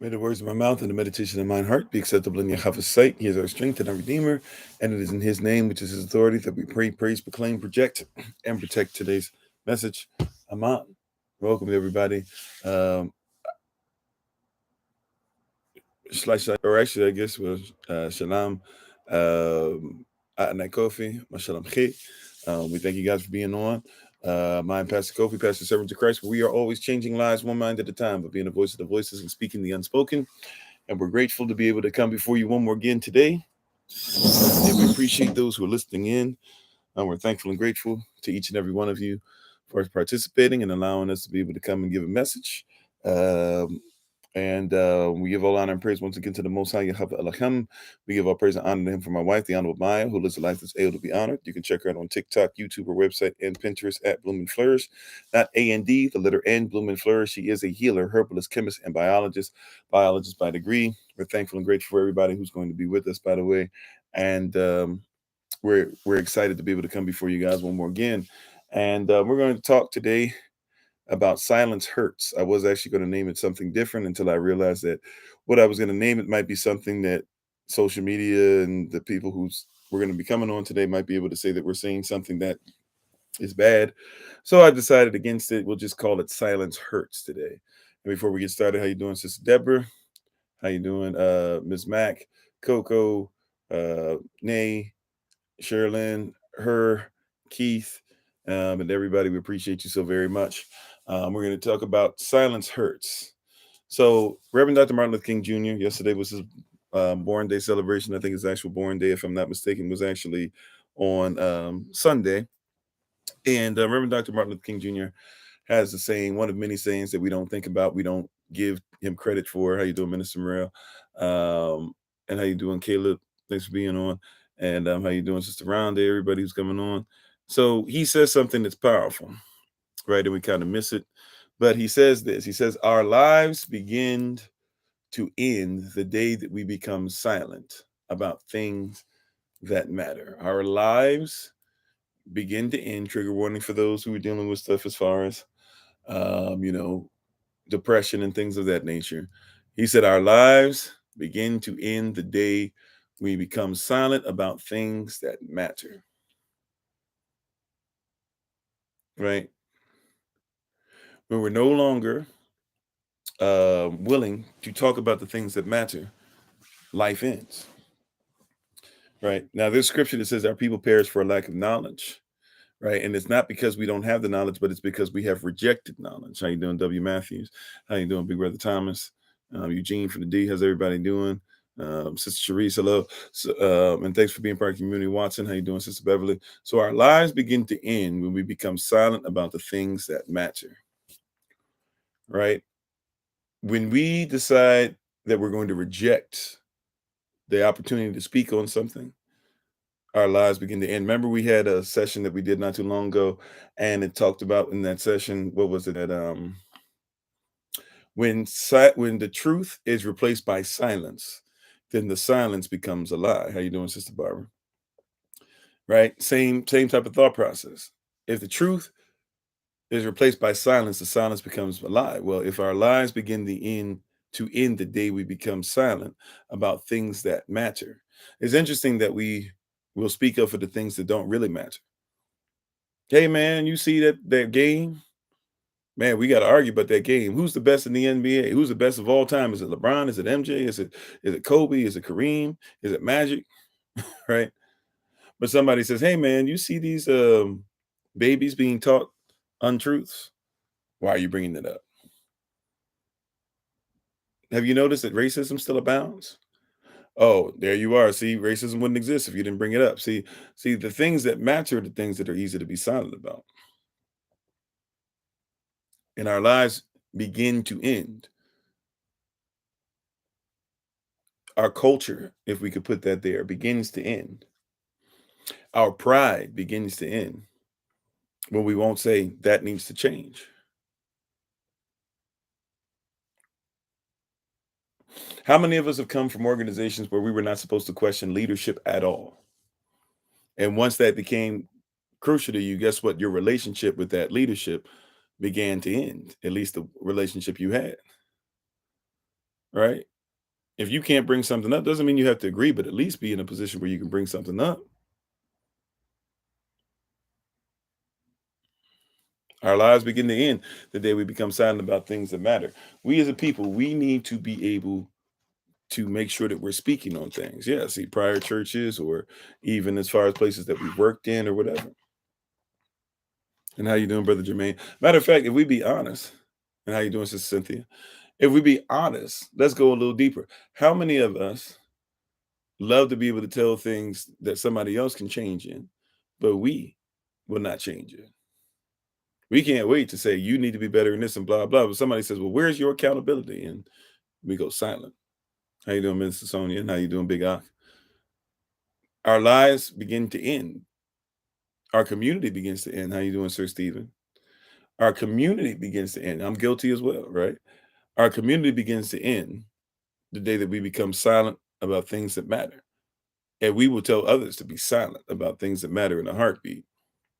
May the words of my mouth and the meditation of mine heart be acceptable in Yahweh's sight. He is our strength and our redeemer, and it is in his name, which is his authority, that we pray, praise, proclaim, project, and protect today's message. Aman. Welcome, everybody. Or actually, I guess, was Shalom. Kofi, Shalom Chi. We thank you guys for being on. I'm Pastor Kofi, Pastor Servant of Christ. We are always changing lives one mind at a time, but being the voice of the voiceless and speaking the unspoken. And we're grateful to be able to come before you one more again today. And we appreciate those who are listening in. And we're thankful and grateful to each and every one of you for participating and allowing us to be able to come and give a message. And we give all honor and praise once again to the Most High, Yahweh Elohim. We give all praise and honor to him for my wife, the Honorable Maya, who lives a life that's able to be honored. You can check her out on TikTok, YouTube, her website, and Pinterest at Bloom and Flourish. Not A-N-D, the letter N, Bloom and Flourish. She is a healer, herbalist, chemist, and biologist by degree. We're thankful and grateful for everybody who's going to be with us, by the way. And we're excited to be able to come before you guys one more again. And we're going to talk today about silence hurts. I was actually going to name it something different until I realized that what I was going to name it might be something that social media and the people we're going to be coming on today might be able to say that we're saying something that is bad. So I decided against it. We'll just call it Silence Hurts today. And before we get started, how you doing, Sister Deborah? How you doing, Ms. Mac, Coco, Nay, Sherilyn, her, Keith, and everybody? We appreciate you so very much. We're going to talk about Silence Hurts. So Reverend Dr. Martin Luther King Jr., yesterday was his born day celebration. I think his actual born day, if I'm not mistaken, was actually on Sunday. And Reverend Dr. Martin Luther King Jr. has a saying, one of many sayings that we don't think about, we don't give him credit for. How you doing, Minister Morel? And how you doing, Caleb? Thanks for being on. And how you doing, Sister Rhonda, everybody who's coming on. So he says something that's powerful, right? And we kind of miss it. But he says this. He says, our lives begin to end the day that we become silent about things that matter. Our lives begin to end. Trigger warning for those who are dealing with stuff as far as, depression and things of that nature. He said, our lives begin to end the day we become silent about things that matter. Right? When we're no longer willing to talk about the things that matter, life ends. Right? Now, there's scripture that says our people perish for a lack of knowledge. Right? And it's not because we don't have the knowledge, but it's because we have rejected knowledge. How you doing, W. Matthews? How you doing, Big Brother Thomas? Eugene from the D, how's everybody doing? Sister Sharice, hello. So, and thanks for being part of the community. Watson, how you doing, Sister Beverly? So our lives begin to end when we become silent about the things that matter. Right? When we decide that we're going to reject the opportunity to speak on something, our lives begin to end. Remember, we had a session that we did not too long ago, and it talked about in that session, what was it? That when the truth is replaced by silence, then the silence becomes a lie. How you doing, Sister Barbara? Right? Same type of thought process. If the truth is replaced by silence, the silence becomes a lie. Well, if our lives begin to end the day we become silent about things that matter, it's interesting that we will speak up for the things that don't really matter. Hey man, you see that game? Man, we got to argue about that game. Who's the best in the NBA? Who's the best of all time? Is it LeBron? Is it MJ? Is it Kobe? Is it Kareem? Is it Magic? Right? But somebody says, "Hey man, you see these babies being taught untruths? Why are you bringing it up? Have you noticed that racism still abounds? Oh, there you are. See, racism wouldn't exist if you didn't bring it up. See, the things that matter are the things that are easy to be silent about. And our lives begin to end. Our culture, if we could put that there, begins to end. Our pride begins to end when we won't say that needs to change. How many of us have come from organizations where we were not supposed to question leadership at all? And once that became crucial to you, guess what? Your relationship with that leadership began to end, at least the relationship you had. right? If you can't bring something up, doesn't mean you have to agree, but at least be in a position where you can bring something up. Our lives begin to end the day we become silent about things that matter. We as a people, we need to be able to make sure that we're speaking on things. Yeah, see, prior churches or even as far as places that we've worked in or whatever. And how you doing, Brother Jermaine? Matter of fact, if we be honest, and how you doing, Sister Cynthia? If we be honest, let's go a little deeper. How many of us love to be able to tell things that somebody else can change in, but we will not change it? We can't wait to say you need to be better in this and blah blah. But somebody says, "Well, where's your accountability?" And we go silent. How you doing, Mr. Sonia? And how you doing, Big Ock? Our lives begin to end. Our community begins to end. How you doing, Sir Stephen? Our community begins to end. I'm guilty as well, right? Our community begins to end the day that we become silent about things that matter. And we will tell others to be silent about things that matter in a heartbeat.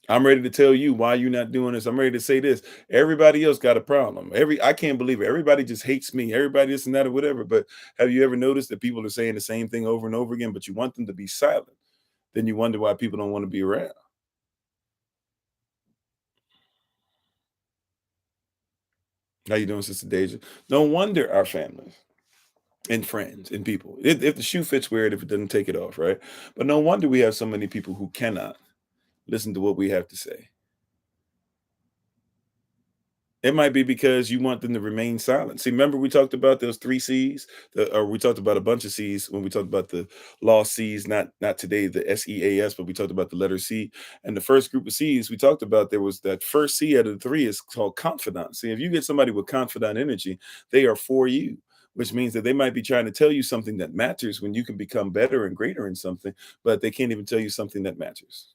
I'm ready to tell you why you're not doing this. I'm ready to say this. Everybody else got a problem. I can't believe it. Everybody just hates me. Everybody this and that or whatever. But have you ever noticed that people are saying the same thing over and over again, but you want them to be silent? Then you wonder why people don't want to be around. How you doing, Sister Deja? No wonder our families and friends and people. If the shoe fits, wear it. If it doesn't, take it off, right? But no wonder we have so many people who cannot listen to what we have to say. It might be because you want them to remain silent. See, remember we talked about those three C's, or we talked about a bunch of C's when we talked about the lost C's, not today, the SEAS, but we talked about the letter C. And the first group of C's we talked about, there was that first C out of the three is called confidant. See, if you get somebody with confidant energy, they are for you, which means that they might be trying to tell you something that matters when you can become better and greater in something, but they can't even tell you something that matters.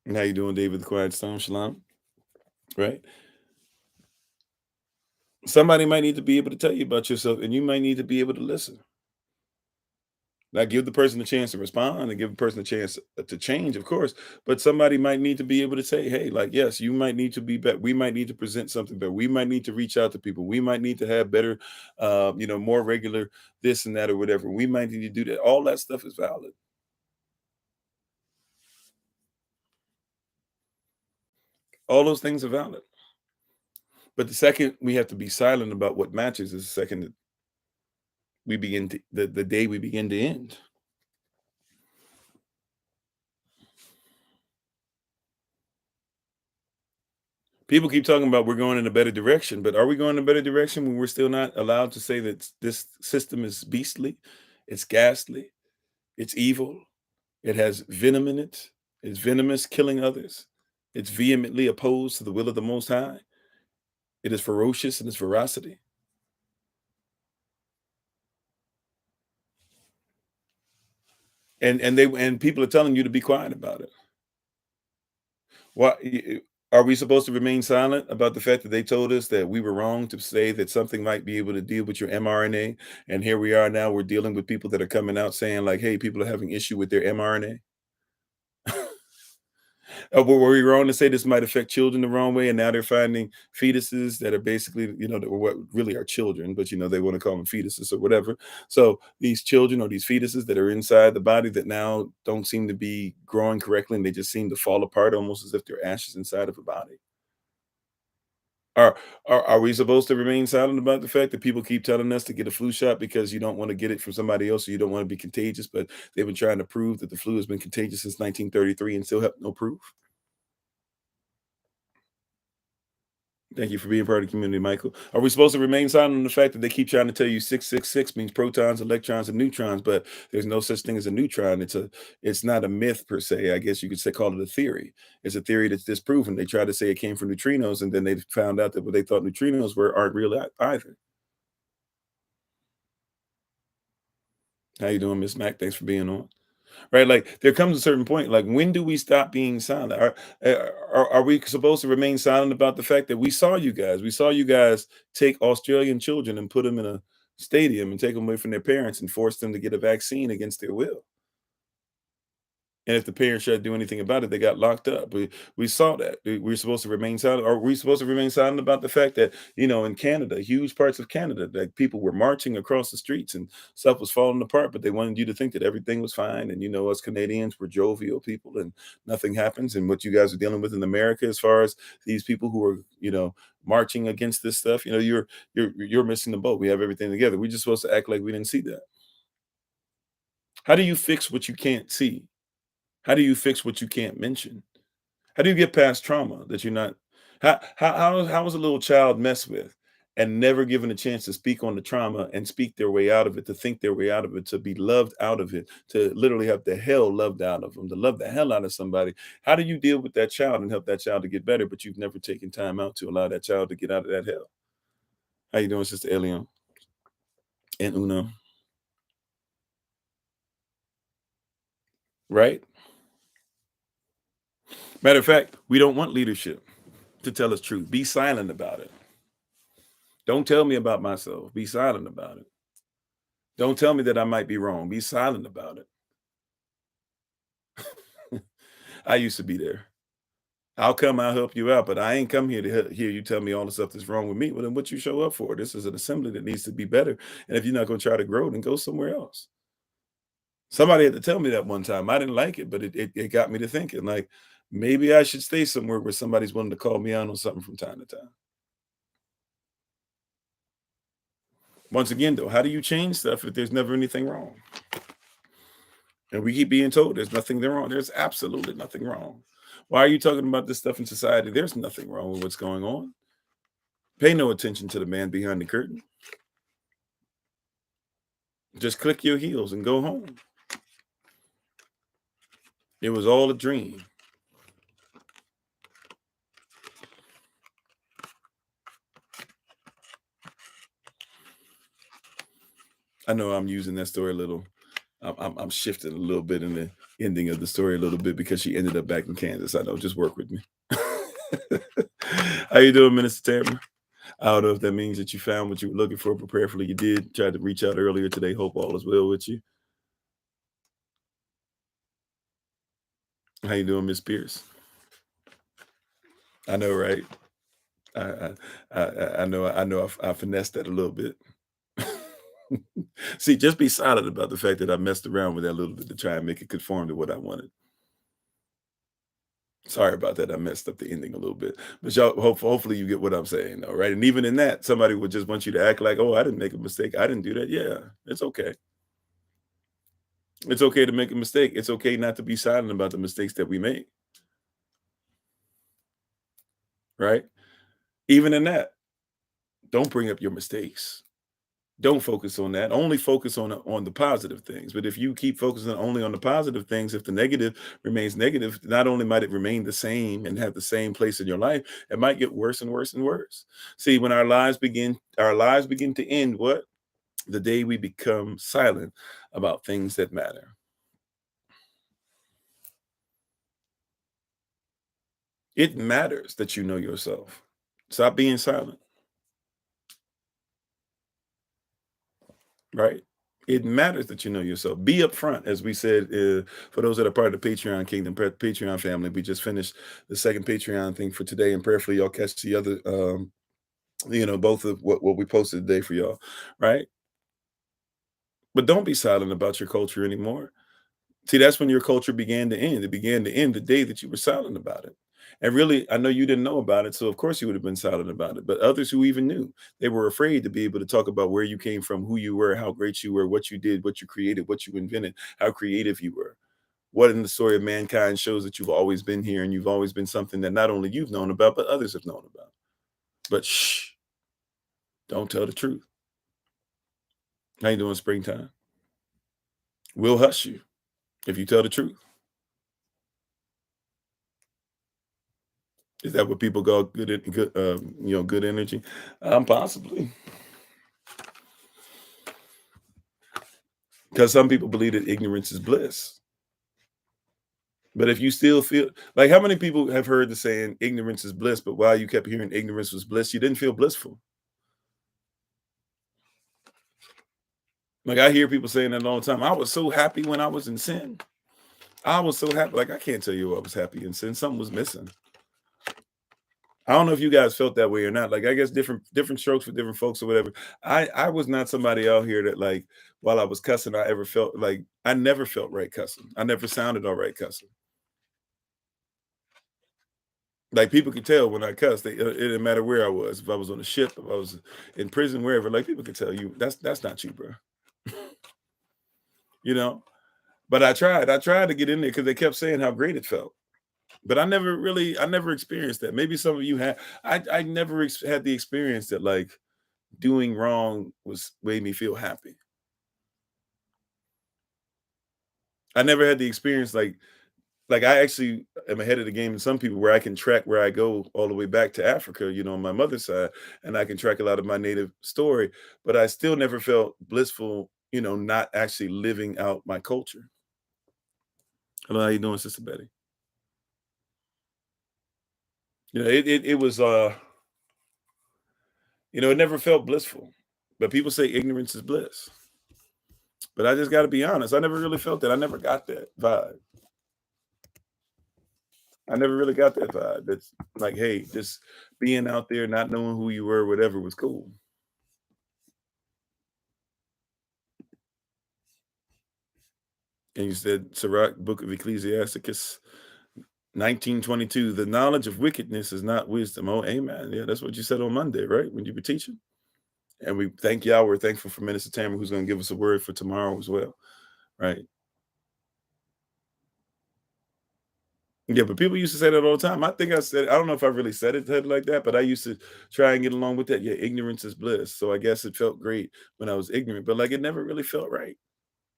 And how you doing, David the Quiet Storm? Shalom, right? Somebody might need to be able to tell you about yourself, and you might need to be able to listen. Now, give the person a chance to respond and give the person a chance to change, of course. But somebody might need to be able to say, hey, like, yes, you might need to be better. We might need to present something better. We might need to reach out to people. We might need to have better, more regular this and that or whatever. We might need to do that. All that stuff is valid. All those things are valid. But the second we have to be silent about what matches is the second that we begin to, the day we begin to end. People keep talking about we're going in a better direction, but are we going in a better direction when we're still not allowed to say that this system is beastly, it's ghastly, it's evil, it has venom in it, it's venomous, killing others, it's vehemently opposed to the will of the Most High, it is ferocious in its ferocity, and people are telling you to be quiet about it. Why are we supposed to remain silent about the fact that they told us that we were wrong to say that something might be able to deal with your mRNA? And here we are now, we're dealing with people that are coming out saying, like, hey, people are having issue with their mRNA. Were we wrong to say this might affect children the wrong way? And now they're finding fetuses that are basically, that were what really are children, but they want to call them fetuses or whatever. So these children or these fetuses that are inside the body that now don't seem to be growing correctly and they just seem to fall apart almost as if they're ashes inside of a body. Are we supposed to remain silent about the fact that people keep telling us to get a flu shot because you don't want to get it from somebody else, or you don't want to be contagious, but they've been trying to prove that the flu has been contagious since 1933 and still have no proof? Thank you for being part of the community, Michael. Are we supposed to remain silent on the fact that they keep trying to tell you 666 means protons, electrons, and neutrons, but there's no such thing as a neutron? It's not a myth per se. I guess you could say call it a theory. It's a theory that's disproven. They tried to say it came from neutrinos, and then they found out that what they thought neutrinos were aren't real either. How you doing, Miss Mac? Thanks for being on. Right, like there comes a certain point. Like, when do we stop being silent? Are we supposed to remain silent about the fact that we saw you guys? We saw you guys take Australian children and put them in a stadium and take them away from their parents and force them to get a vaccine against their will. And if the parents tried to do anything about it, they got locked up. We saw that. We're supposed to remain silent. Or we supposed to remain silent about the fact that, in Canada, huge parts of Canada, that people were marching across the streets and stuff was falling apart, but they wanted you to think that everything was fine. And us Canadians were jovial people and nothing happens. And what you guys are dealing with in America, as far as these people who are, marching against this stuff, you're missing the boat. We have everything together. We're just supposed to act like we didn't see that. How do you fix what you can't see? How do you fix what you can't mention? How do you get past trauma that you're not? How was a little child messed with and never given a chance to speak on the trauma and speak their way out of it, to think their way out of it, to be loved out of it, to literally have the hell loved out of them, to love the hell out of somebody? How do you deal with that child and help that child to get better, but you've never taken time out to allow that child to get out of that hell? How you doing, Sister Elion and Uno? Right? Matter of fact, we don't want leadership to tell us truth. Be silent about it. Don't tell me about myself. Be silent about it. Don't tell me that I might be wrong. Be silent about it. I used to be there. I'll come, I'll help you out, but I ain't come here to hear you tell me all the stuff that's wrong with me. Well, then what you show up for? This is an assembly that needs to be better. And if you're not going to try to grow, then go somewhere else. Somebody had to tell me that one time. I didn't like it, but it got me to thinking, like, maybe I should stay somewhere where somebody's willing to call me out on something from time to time. Once again, though, how do you change stuff if there's never anything wrong? And we keep being told there's nothing wrong. There's absolutely nothing wrong. Why are you talking about this stuff in society? There's nothing wrong with what's going on. Pay no attention to the man behind the curtain. Just click your heels and go home. It was all a dream. I know I'm using that story a little. I'm shifting a little bit in the ending of the story a little bit because she ended up back in Kansas. I know, just work with me. How you doing, Minister Tamara? I don't know if that means that you found what you were looking for, but prayerfully you did. Tried to reach out earlier today. Hope all is well with you. How you doing, Miss Pierce? I know, right? I know. I finessed that a little bit. See, just be silent about the fact that I messed around with that a little bit to try and make it conform to what I wanted. Sorry about that. I messed up the ending a little bit, but y'all, hopefully you get what I'm saying, though, right? And even in that, somebody would just want you to act like, "Oh, I didn't make a mistake. I didn't do that." Yeah, it's okay. It's okay to make a mistake. It's okay not to be silent about the mistakes that we make, right? Even in that, don't bring up your mistakes. Don't focus on that. Only focus on the positive things. But if you keep focusing only on the positive things, if the negative remains negative, not only might it remain the same and have the same place in your life, it might get worse and worse and worse. See, when our lives begin to end, what? The day we become silent about things that matter. It matters that you know yourself. Stop being silent, right? It matters that you know yourself. Be upfront, as we said. For those that are part of the Patreon Kingdom, Patreon family, we just finished the second Patreon thing for today, and prayerfully y'all catch the other, both of what we posted today for y'all, right? But don't be silent about your culture anymore. See, that's when your culture began to end. It began to end the day that you were silent about it. And really, I know you didn't know about it, so of course you would have been silent about it. But others who even knew, they were afraid to be able to talk about where you came from, who you were, how great you were, what you did, what you created, what you invented, how creative you were. What in the story of mankind shows that you've always been here and you've always been something that not only you've known about, but others have known about. But shh, don't tell the truth. How you doing, springtime? We'll hush you if you tell the truth. Is that what people call good energy? Possibly, because some people believe that ignorance is bliss. But if you still feel like, how many people have heard the saying ignorance is bliss, but while you kept hearing ignorance was bliss, you didn't feel blissful? Like I hear people saying that all the time. I was so happy when I was in sin. I was so happy. Like, I can't tell you I was happy in sin. Something was missing. I don't know if you guys felt that way or not. Like, I guess different strokes for different folks or whatever. I was not somebody out here that, like, while I was cussing, I ever felt like I never felt right cussing. I never sounded all right cussing. Like, people could tell when I cussed. It didn't matter where I was. If I was on a ship, if I was in prison, wherever. Like, people could tell you that's not you, bro. You know. But I tried. I tried to get in there because they kept saying how great it felt. But I never experienced that. Maybe some of you had. I never had the experience that, like, doing wrong was made me feel happy. I never had the experience like I actually am ahead of the game in some people where I can track where I go all the way back to Africa, on my mother's side, and I can track a lot of my native story, but I still never felt blissful, not actually living out my culture. Hello, how you doing, Sister Betty? It was it never felt blissful. But people say ignorance is bliss. But I just got to be honest, I never really felt that. I never got that vibe. I never really got that vibe. That's like, hey, just being out there, not knowing who you were, whatever was cool. And you said Sirach, Book of Ecclesiasticus, 1922, the knowledge of wickedness is not wisdom. Oh, amen. Yeah, that's what you said on Monday, right? When you were teaching. And we thank y'all. We're thankful for Minister Tamara, who's going to give us a word for tomorrow as well. Right. Yeah, but people used to say that all the time. I think I don't know if I really said like that, but I used to try and get along with that. Yeah, ignorance is bliss. So I guess it felt great when I was ignorant, but like it never really felt right.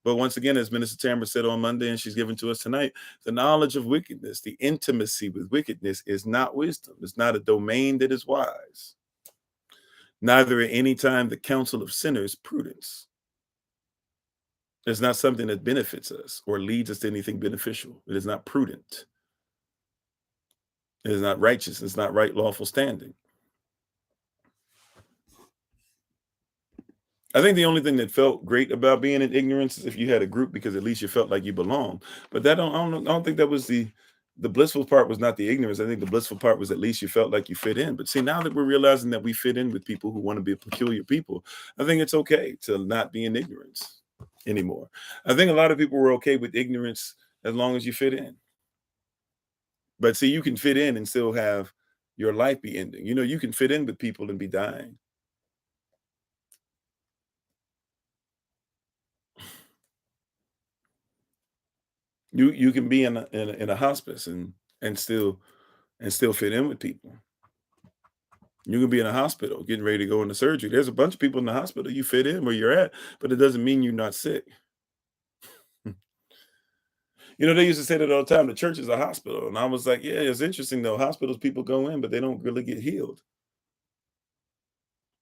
But once again, as Minister Tamara said on Monday, and she's given to us tonight, the knowledge of wickedness, the intimacy with wickedness is not wisdom. It's not a domain that is wise. Neither at any time the counsel of sinners prudence. It's not something that benefits us or leads us to anything beneficial. It is not prudent. It is not righteous. It's not right, lawful standing. I think the only thing that felt great about being in ignorance is if you had a group because at least you felt like you belong. But I don't think that was the blissful part was not the ignorance. I think the blissful part was at least you felt like you fit in. But see, now that we're realizing that we fit in with people who want to be a peculiar people, I think it's okay to not be in ignorance anymore. I think a lot of people were okay with ignorance as long as you fit in. But see, you can fit in and still have your life be ending. You can fit in with people and be dying. You can be in a hospice and still fit in with people. You can be in a hospital getting ready to go into surgery. There's a bunch of people in the hospital. You fit in where you're at, but it doesn't mean you're not sick. They used to say that all the time. The church is a hospital, and I was like, yeah, it's interesting though. Hospitals, people go in, but they don't really get healed.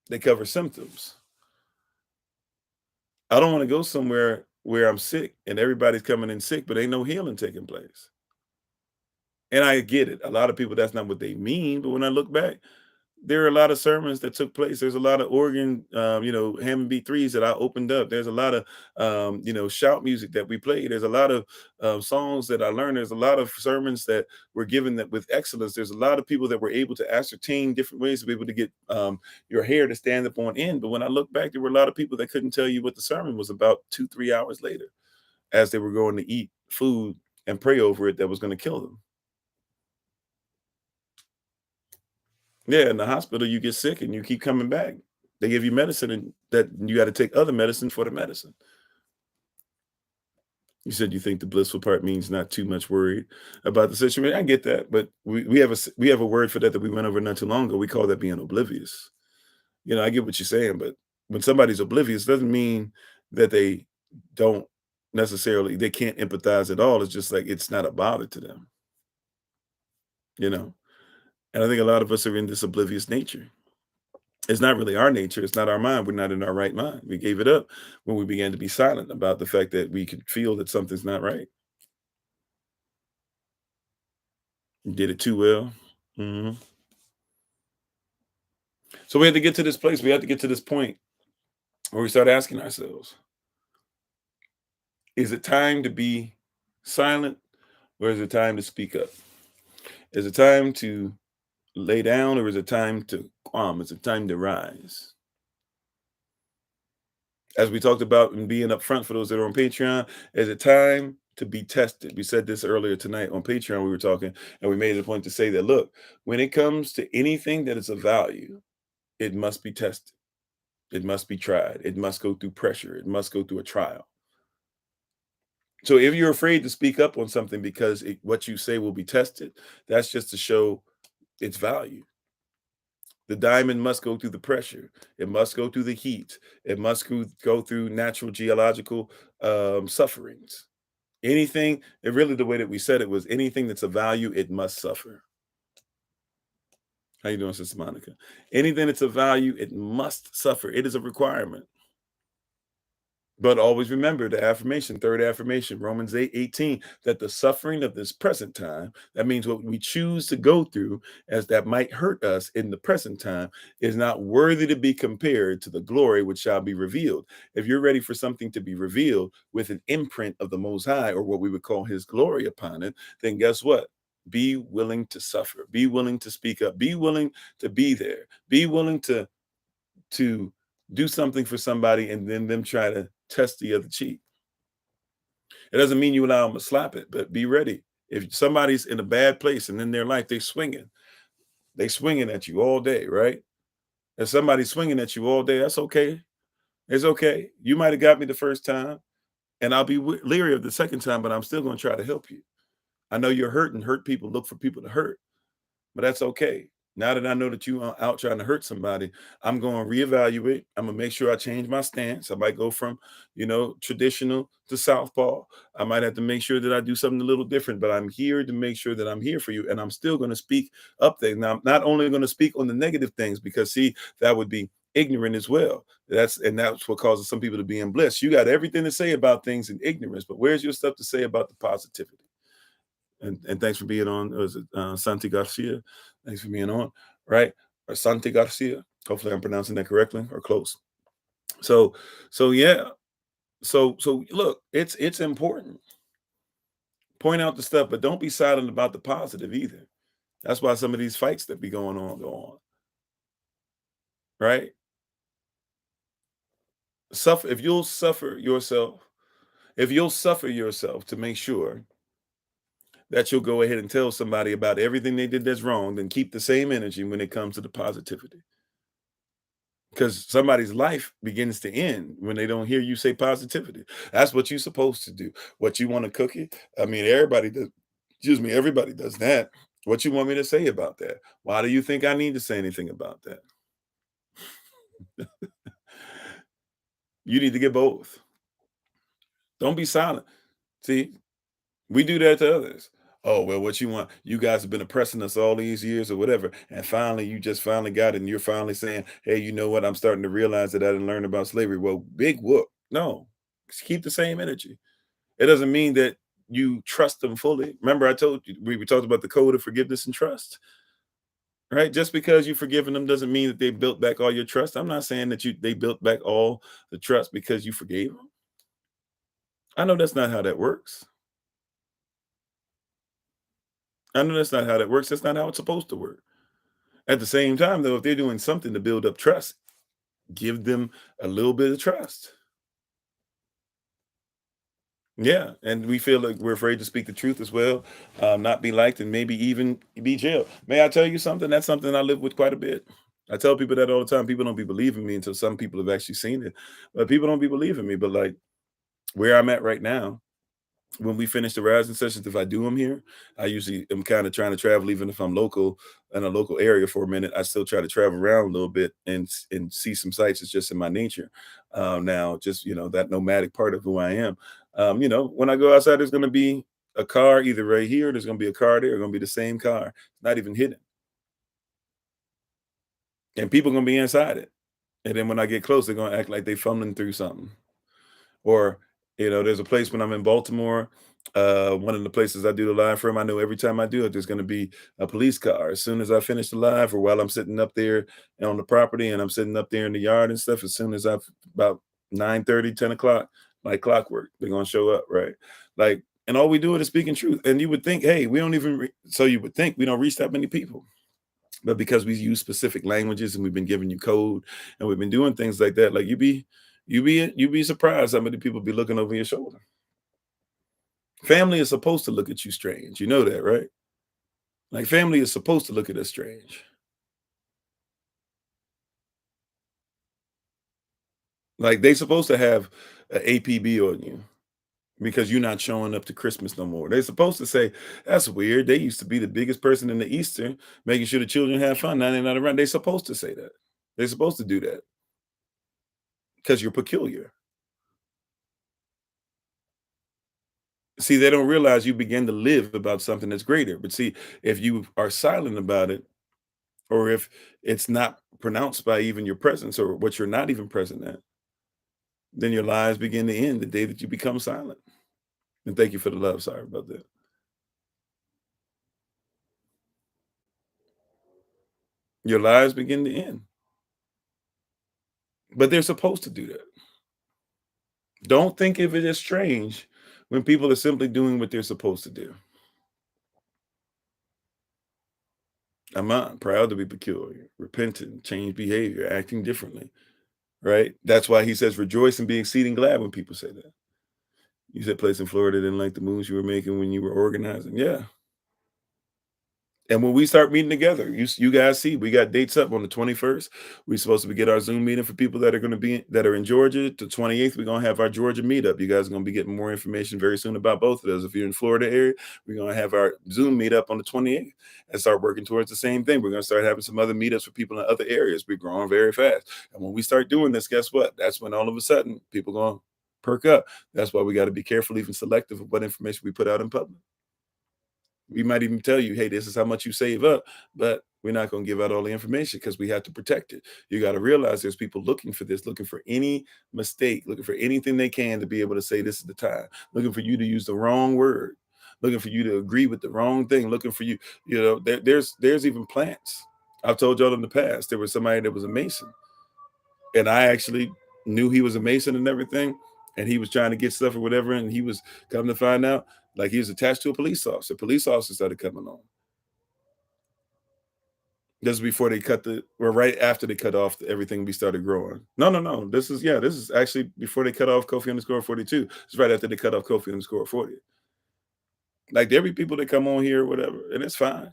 They cover symptoms. I don't want to go somewhere where I'm sick and everybody's coming in sick, but ain't no healing taking place. And I get it. A lot of people, that's not what they mean. But when I look back, there are a lot of sermons that took place. There's a lot of organ, Hammond B3s that I opened up. There's a lot of, shout music that we played. There's a lot of songs that I learned. There's a lot of sermons that were given that with excellence. There's a lot of people that were able to ascertain different ways to be able to get your hair to stand up on end. But when I look back, there were a lot of people that couldn't tell you what the sermon was about 2-3 hours later as they were going to eat food and pray over it that was going to kill them. Yeah, in the hospital, you get sick and you keep coming back. They give you medicine and that you got to take other medicine for the medicine. You said you think the blissful part means not too much worried about the situation. I get that, but we have a word for that we went over not too long ago. We call that being oblivious. I get what you're saying, but when somebody's oblivious, doesn't mean that don't they can't empathize at all. It's just like it's not a bother to them, you know. And I think a lot of us are in this oblivious nature. It's not really our nature. It's not our mind. We're not in our right mind. We gave it up when we began to be silent about the fact that we could feel that something's not right. We did it too well. Mhm. So we had to get to this place. We had to get to this point where we start asking ourselves, is it time to be silent or is it time to speak up? Is it time to lay down, or is it time to quam? Is it time to rise? As we talked about and being upfront for those that are on Patreon, is it time to be tested? We said this earlier tonight on Patreon. We were talking, and we made it a point to say that, look, when it comes to anything that is of value, it must be tested. It must be tried. It must go through pressure. It must go through a trial. So if you're afraid to speak up on something because what you say will be tested, that's just to show its value. The diamond must go through the pressure. It must go through the heat. It must go through natural geological sufferings. Anything, and really the way that we said it was anything that's of value, it must suffer. How you doing, Sister Monica? Anything that's of value, it must suffer. It is a requirement. But always remember the affirmation, third affirmation, Romans 8:18, that the suffering of this present time, that means what we choose to go through as that might hurt us in the present time, is not worthy to be compared to the glory which shall be revealed. If you're ready for something to be revealed with an imprint of the Most High, or what we would call his glory upon it, then guess what? Be willing to suffer. Be willing to speak up. Be willing to be there. Be willing to do something for somebody and then them try to test the other cheek. It doesn't mean you allow them to slap it, but be ready. If somebody's in a bad place and in their life, they swinging at you all day, right? If somebody's swinging at you all day, that's okay. It's okay. You might have got me the first time, and I'll be leery of the second time, but I'm still going to try to help you. I know you're hurt, and hurt people look for people to hurt. But that's okay. Now that I know that you are out trying to hurt somebody, I'm going to reevaluate. I'm going to make sure I change my stance. I might go from, traditional to southpaw. I might have to make sure that I do something a little different, but I'm here to make sure that I'm here for you. And I'm still going to speak up there. Now, I'm not only going to speak on the negative things, because see, that would be ignorant as well. That's what causes some people to be in bliss. You got everything to say about things in ignorance, but where's your stuff to say about the positivity? And thanks for being on. Was it Santi Garcia? Thanks for being on, right? Or Santi Garcia. Hopefully I'm pronouncing that correctly or close. So yeah. So look, it's important. Point out the stuff, but don't be silent about the positive either. That's why some of these fights that be going on go on. Right? Suffer if you'll suffer yourself, to make sure that you'll go ahead and tell somebody about everything they did that's wrong, then keep the same energy when it comes to the positivity. Because somebody's life begins to end when they don't hear you say positivity. That's what you're supposed to do. What you want to cook it? I mean, everybody does. Excuse me, everybody does that. What you want me to say about that? Why do you think I need to say anything about that? You need to get both. Don't be silent. See, we do that to others. Oh, well, what you want? You guys have been oppressing us all these years or whatever. And finally, you just finally got it. And you're finally saying, hey, you know what? I'm starting to realize that I didn't learn about slavery. Well, big whoop. No, just keep the same energy. It doesn't mean that you trust them fully. Remember, I told you, we talked about the code of forgiveness and trust, right? Just because you've forgiven them doesn't mean that they built back all your trust. I'm not saying that they built back all the trust because you forgave them. I know that's not how that works. I know that's not how that works. That's not how it's supposed to work. At the same time, though, if they're doing something to build up trust, give them a little bit of trust. Yeah, and we feel like we're afraid to speak the truth as well, not be liked, and maybe even be jailed. May I tell you something? That's something I live with quite a bit. I tell people that all the time. People don't be believing me until some people have actually seen it. But people don't be believing me. But like where I'm at right now, when we finish the rising sessions, if I do them here, I usually am kind of trying to travel, even if I'm local in a local area for a minute. I still try to travel around a little bit and see some sights. It's just in my nature. Now, just that nomadic part of who I am. When I go outside, there's going to be a car either right here. There's going to be a car there. Going to be the same car, not even hidden, and people going to be inside it. And then when I get close, they're going to act like they fumbling through something. Or, there's a place when I'm in Baltimore, one of the places I do the live from, I know every time I do it, there's going to be a police car. As soon as I finish the live, or while I'm sitting up there on the property and I'm sitting up there in the yard and stuff, as soon as I've about 9:30, 10 o'clock, like clockwork, they're going to show up, right? Like, And all we do is speaking truth. And you would think, hey, we don't even, so you would think we don't reach that many people. But because we use specific languages and we've been giving you code and we've been doing things like that, like you'd be surprised how many people be looking over your shoulder. Family is supposed to look at you strange. You know that, right? Like family is supposed to look at us strange. Like they supposed to have an APB on you because you're not showing up to Christmas no more. They're supposed to say, that's weird. They used to be the biggest person in the Easter, making sure the children have fun. Now they're not around. They're supposed to say that. They're supposed to do that because you're peculiar. See, they don't realize you begin to live about something that's greater. But see, if you are silent about it, or if it's not pronounced by even your presence or what you're not even present at, then your lives begin to end the day that you become silent. And thank you for the love. Sorry about that. Your lives begin to end. But they're supposed to do that. Don't think of it as strange when people are simply doing what they're supposed to do. I'm not proud to be peculiar, repentant, change behavior, acting differently. Right? That's why he says, rejoice and be exceeding glad when people say that. You said place in Florida didn't like the moves you were making when you were organizing. Yeah. And when we start meeting together, you guys see we got dates up on the 21st. We're supposed to get our Zoom meeting for people that are going to be that are in Georgia. The 28th, we're gonna have our Georgia meetup. You guys are gonna be getting more information very soon about both of those. If you're in Florida area, we're gonna have our Zoom meetup on the 28th and start working towards the same thing. We're gonna start having some other meetups for people in other areas. We're growing very fast. And when we start doing this, guess what? That's when all of a sudden people gonna perk up. That's why we got to be careful, even selective of what information we put out in public. We might even tell you, hey, this is how much you save up, but we're not going to give out all the information because we have to protect it. You got to realize there's people looking for this, looking for any mistake, looking for anything they can to be able to say this is the time, looking for you to use the wrong word, looking for you to agree with the wrong thing, looking for you, there's even plants. I've told y'all in the past, there was somebody that was a Mason, and I actually knew he was a Mason and everything, and he was trying to get stuff or whatever, and he was coming to find out, like he was attached to a police officer. Police officers started coming on. This is before they cut right after they cut off everything. We started growing. No, no, no. This is actually before they cut off Kofi underscore 42. It's right after they cut off Kofi underscore 40. Like there be people that come on here or whatever, and it's fine,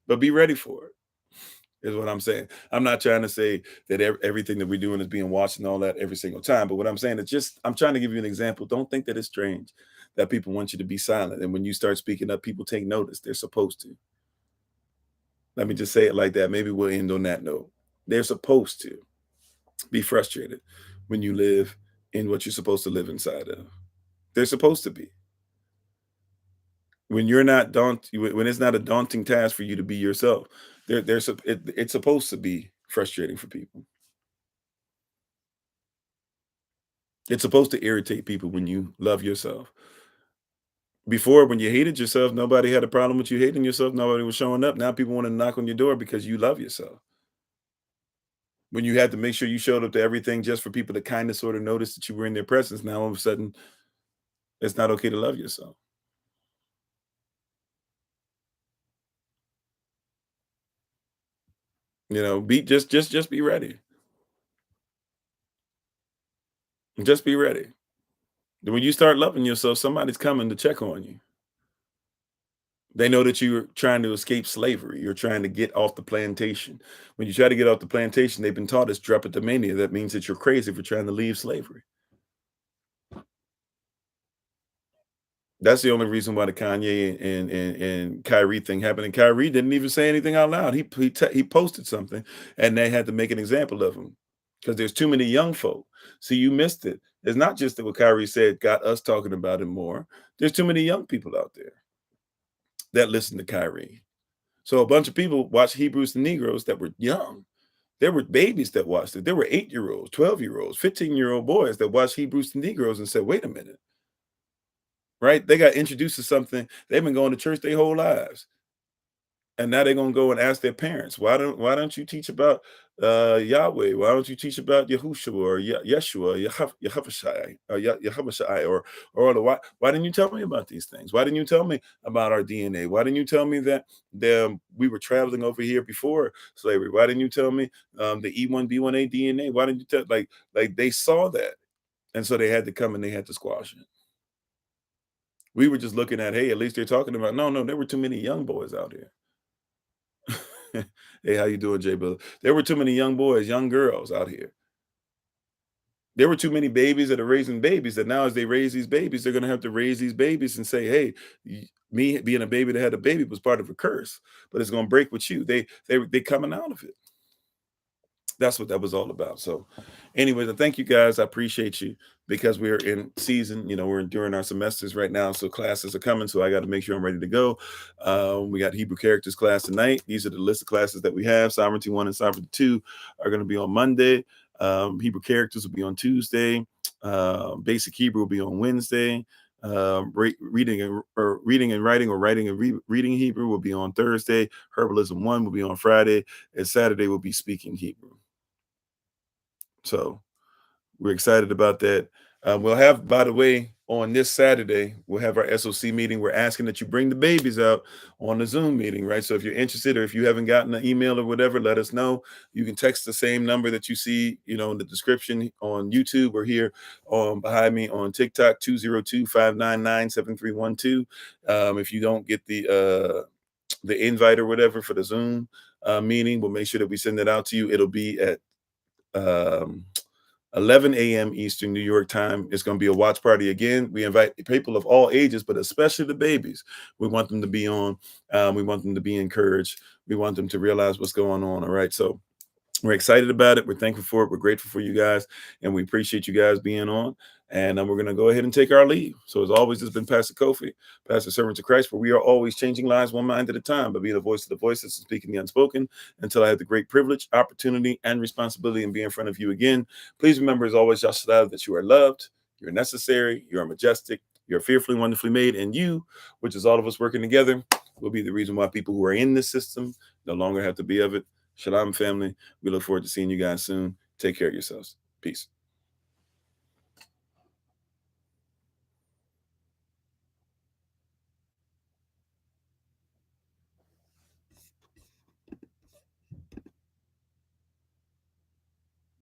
but be ready for it. Is what I'm saying. I'm not trying to say that everything that we're doing is being watched and all that every single time. But what I'm saying is just, I'm trying to give you an example. Don't think that it's strange that people want you to be silent. And when you start speaking up, people take notice. They're supposed to. Let me just say it like that. Maybe we'll end on that note. They're supposed to be frustrated when you live in what you're supposed to live inside of. They're supposed to be. When you're not when it's not a daunting task for you to be yourself, it's supposed to be frustrating for people. It's supposed to irritate people when you love yourself. Before, when you hated yourself, nobody had a problem with you hating yourself. Nobody was showing up. Now people want to knock on your door because you love yourself. When you had to make sure you showed up to everything just for people to kind of sort of notice that you were in their presence, now all of a sudden it's not okay to love yourself. Be just be ready. Just be ready. When you start loving yourself, somebody's coming to check on you. They know that you're trying to escape slavery. You're trying to get off the plantation. When you try to get off the plantation, they've been taught it's drapetomania. That means that you're crazy for trying to leave slavery. That's the only reason why the Kanye and Kyrie thing happened. And Kyrie didn't even say anything out loud. He posted something, and they had to make an example of him because there's too many young folk. See, you missed it. It's not just that what Kyrie said got us talking about it more. There's too many young people out there that listen to Kyrie. So a bunch of people watch Hebrews and Negroes that were young. There were babies that watched it. There were 8-year-olds, 12-year-olds, 15-year-old boys that watched Hebrews and Negroes and said, wait a minute, right? They got introduced to something. They've been going to church their whole lives. And now they're gonna go and ask their parents, why don't you teach about Yahweh? Why don't you teach about Yahushua or Yeshua, Yahushai, or Yahushai, why didn't you tell me about these things? Why didn't you tell me about our DNA? Why didn't you tell me that we were traveling over here before slavery? Why didn't you tell me the E1B1A DNA? Why didn't you tell like they saw that, and so they had to come and they had to squash it. We were just looking at, hey, at least they're talking about. No, there were too many young boys out here. Hey, how you doing, Jay Bill? There were too many young boys, young girls out here. There were too many babies that are raising babies that now as they raise these babies, they're going to have to raise these babies and say, hey, me being a baby that had a baby was part of a curse, but it's going to break with you. They coming out of it. That's what that was all about. So anyways, I thank you guys. I appreciate you because we're in season, we're during our semesters right now. So classes are coming. So I got to make sure I'm ready to go. We got Hebrew characters class tonight. These are the list of classes that we have. Sovereignty 1 and Sovereignty 2 are going to be on Monday. Hebrew characters will be on Tuesday. Basic Hebrew will be on Wednesday. Reading and writing, or writing and reading Hebrew will be on Thursday. Herbalism 1 will be on Friday, and Saturday will be speaking Hebrew. So we're excited about that. We'll have, by the way, on this Saturday, we'll have our SOC meeting. We're asking that you bring the babies out on the Zoom meeting, right? So if you're interested, or if you haven't gotten an email or whatever, let us know. You can text the same number that you see, in the description on YouTube, or here behind me on TikTok, 202-599-7312. If you don't get the invite or whatever for the Zoom meeting, we'll make sure that we send it out to you. It'll be at 11 a.m. Eastern New York time. It's going to be a watch party again. We invite people of all ages, but especially the babies. We want them to be on. We want them to be encouraged. We want them to realize what's going on. All right. So we're excited about it. We're thankful for it. We're grateful for you guys, and we appreciate you guys being on. And we're going to go ahead and take our leave. So as always, this has been Pastor Kofi, Pastor Servant of Christ, where we are always changing lives one mind at a time, but being the voice of the voiceless and speaking the unspoken, until I have the great privilege, opportunity, and responsibility in being in front of you again. Please remember, as always, Yahshua, that you are loved, you're necessary, you are majestic, you're fearfully, wonderfully made, and you, which is all of us working together, will be the reason why people who are in this system no longer have to be of it. Shalom, family. We look forward to seeing you guys soon. Take care of yourselves. Peace.